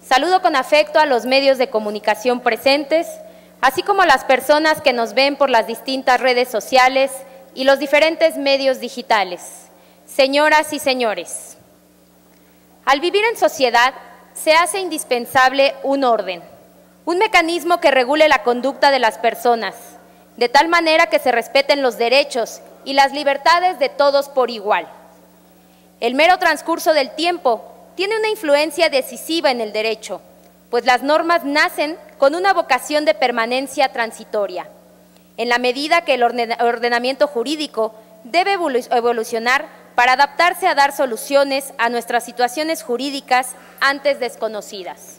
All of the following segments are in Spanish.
Saludo con afecto a los medios de comunicación presentes, así como a las personas que nos ven por las distintas redes sociales y los diferentes medios digitales. Señoras y señores, al vivir en sociedad se hace indispensable un orden, un mecanismo que regule la conducta de las personas, de tal manera que se respeten los derechos y las libertades de todos por igual. El mero transcurso del tiempo tiene una influencia decisiva en el derecho, pues las normas nacen con una vocación de permanencia transitoria. En la medida que el ordenamiento jurídico debe evolucionar para adaptarse a dar soluciones a nuestras situaciones jurídicas antes desconocidas.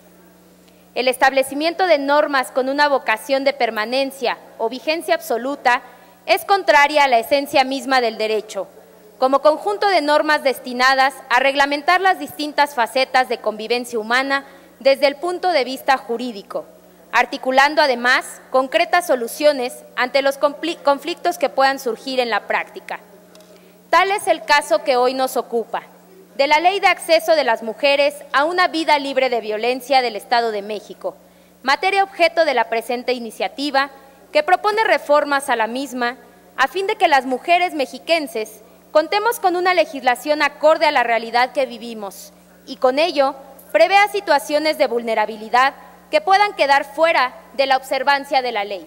El establecimiento de normas con una vocación de permanencia o vigencia absoluta es contraria a la esencia misma del derecho, como conjunto de normas destinadas a reglamentar las distintas facetas de convivencia humana desde el punto de vista jurídico, articulando además concretas soluciones ante los conflictos que puedan surgir en la práctica. Tal es el caso que hoy nos ocupa, de la Ley de Acceso de las Mujeres a una vida libre de violencia del Estado de México, materia objeto de la presente iniciativa, que propone reformas a la misma a fin de que las mujeres mexiquenses contemos con una legislación acorde a la realidad que vivimos y con ello prevea situaciones de vulnerabilidad que puedan quedar fuera de la observancia de la ley.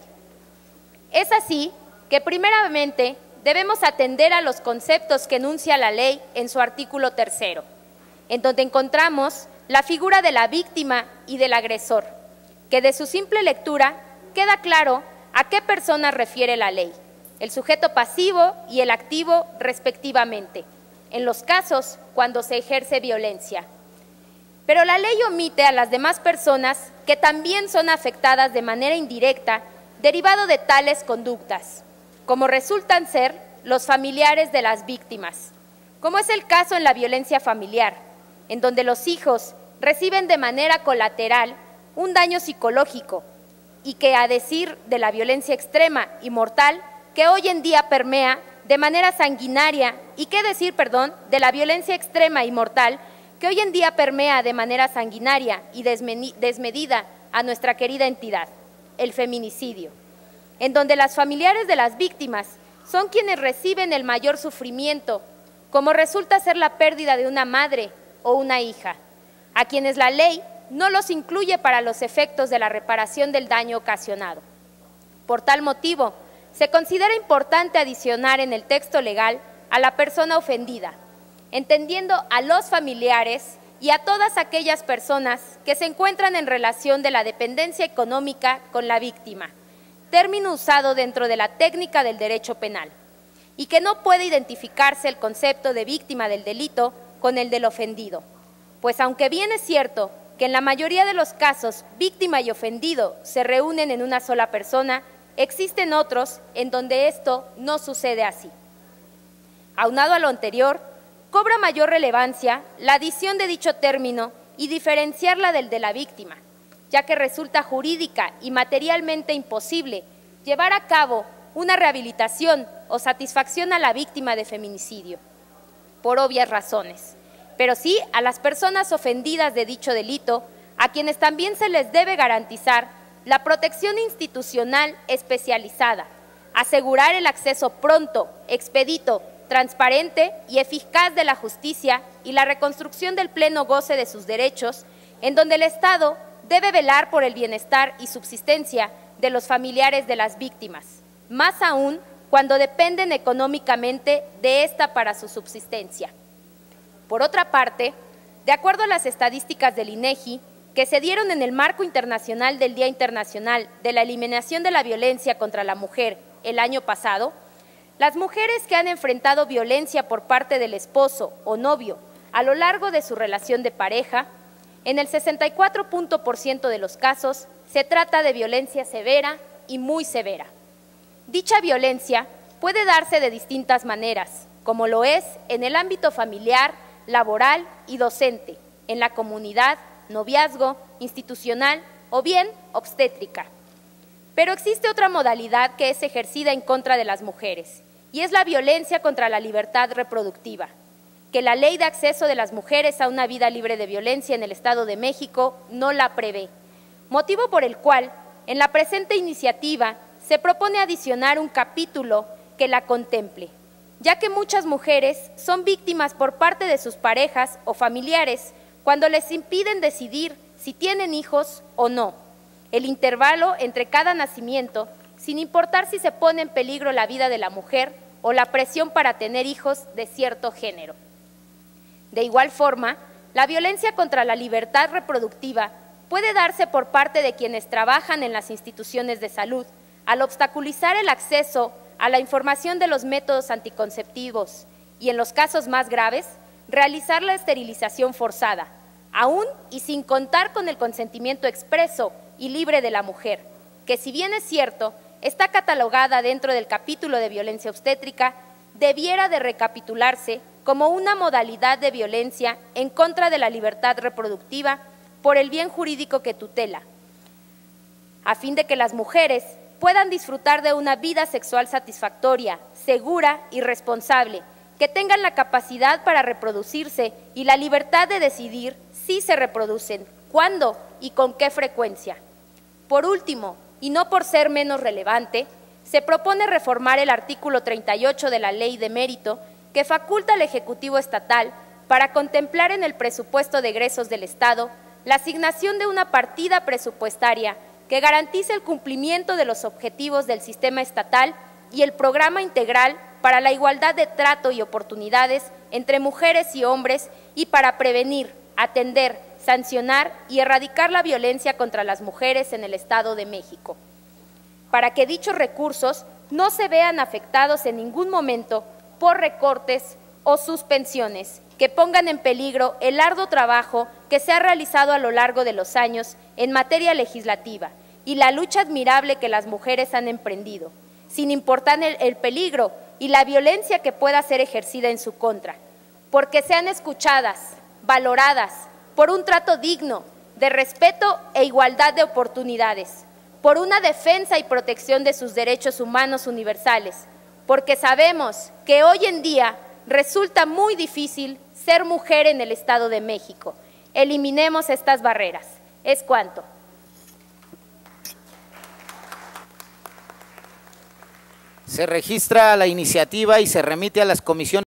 Es así que primeramente debemos atender a los conceptos que enuncia la ley en su artículo 3, en donde encontramos la figura de la víctima y del agresor, que de su simple lectura queda claro a qué personas refiere la ley, el sujeto pasivo y el activo respectivamente, en los casos cuando se ejerce violencia. Pero la ley omite a las demás personas que también son afectadas de manera indirecta derivado de tales conductas, como resultan ser los familiares de las víctimas, como es el caso en la violencia familiar, en donde los hijos reciben de manera colateral un daño psicológico y que, a decir de la violencia extrema y mortal, que hoy en día permea de manera sanguinaria, y qué decir, de la violencia extrema y mortal que hoy en día permea de manera sanguinaria y desmedida a nuestra querida entidad, el feminicidio, en donde las familiares de las víctimas son quienes reciben el mayor sufrimiento, como resulta ser la pérdida de una madre o una hija, a quienes la ley no los incluye para los efectos de la reparación del daño ocasionado. Por tal motivo, se considera importante adicionar en el texto legal a la persona ofendida, entendiendo a los familiares y a todas aquellas personas que se encuentran en relación de la dependencia económica con la víctima, término usado dentro de la técnica del derecho penal, y que no puede identificarse el concepto de víctima del delito con el del ofendido, pues aunque bien es cierto que en la mayoría de los casos víctima y ofendido se reúnen en una sola persona, existen otros en donde esto no sucede así. Aunado a lo anterior, cobra mayor relevancia la adición de dicho término y diferenciarla del de la víctima, ya que resulta jurídica y materialmente imposible llevar a cabo una rehabilitación o satisfacción a la víctima de feminicidio, por obvias razones, pero sí a las personas ofendidas de dicho delito, a quienes también se les debe garantizar la protección institucional especializada, asegurar el acceso pronto, expedito, transparente y eficaz de la justicia y la reconstrucción del pleno goce de sus derechos, en donde el Estado debe velar por el bienestar y subsistencia de los familiares de las víctimas, más aún cuando dependen económicamente de esta para su subsistencia. Por otra parte, de acuerdo a las estadísticas del INEGI, que se dieron en el marco internacional del Día Internacional de la Eliminación de la Violencia contra la Mujer el año pasado, las mujeres que han enfrentado violencia por parte del esposo o novio a lo largo de su relación de pareja, en el 64% de los casos se trata de violencia severa y muy severa. Dicha violencia puede darse de distintas maneras, como lo es en el ámbito familiar, laboral y docente, en la comunidad, noviazgo, institucional o bien obstétrica. Pero existe otra modalidad que es ejercida en contra de las mujeres, y es la violencia contra la libertad reproductiva, que la Ley de Acceso de las Mujeres a una Vida Libre de Violencia en el Estado de México no la prevé, motivo por el cual en la presente iniciativa se propone adicionar un capítulo que la contemple, ya que muchas mujeres son víctimas por parte de sus parejas o familiares cuando les impiden decidir si tienen hijos o no, el intervalo entre cada nacimiento, sin importar si se pone en peligro la vida de la mujer o la presión para tener hijos de cierto género. De igual forma, la violencia contra la libertad reproductiva puede darse por parte de quienes trabajan en las instituciones de salud, al obstaculizar el acceso a la información de los métodos anticonceptivos y, en los casos más graves, realizar la esterilización forzada, aún y sin contar con el consentimiento expreso y libre de la mujer, que, si bien es cierto, está catalogada dentro del capítulo de violencia obstétrica, debiera de recapitularse como una modalidad de violencia en contra de la libertad reproductiva por el bien jurídico que tutela, a fin de que las mujeres puedan disfrutar de una vida sexual satisfactoria, segura y responsable, que tengan la capacidad para reproducirse y la libertad de decidir si se reproducen, cuándo y con qué frecuencia. Por último, y no por ser menos relevante, se propone reformar el artículo 38 de la Ley de Mérito, que faculta al Ejecutivo Estatal para contemplar en el presupuesto de egresos del Estado la asignación de una partida presupuestaria que garantice el cumplimiento de los objetivos del sistema estatal y el programa integral para la igualdad de trato y oportunidades entre mujeres y hombres y para prevenir, atender, sancionar y erradicar la violencia contra las mujeres en el Estado de México, para que dichos recursos no se vean afectados en ningún momento por recortes o suspensiones que pongan en peligro el arduo trabajo que se ha realizado a lo largo de los años en materia legislativa y la lucha admirable que las mujeres han emprendido, sin importar el peligro y la violencia que pueda ser ejercida en su contra, porque sean escuchadas, valoradas, por un trato digno, de respeto e igualdad de oportunidades, por una defensa y protección de sus derechos humanos universales, porque sabemos que hoy en día resulta muy difícil ser mujer en el Estado de México. Eliminemos estas barreras. Es cuanto. Se registra la iniciativa y se remite a las comisiones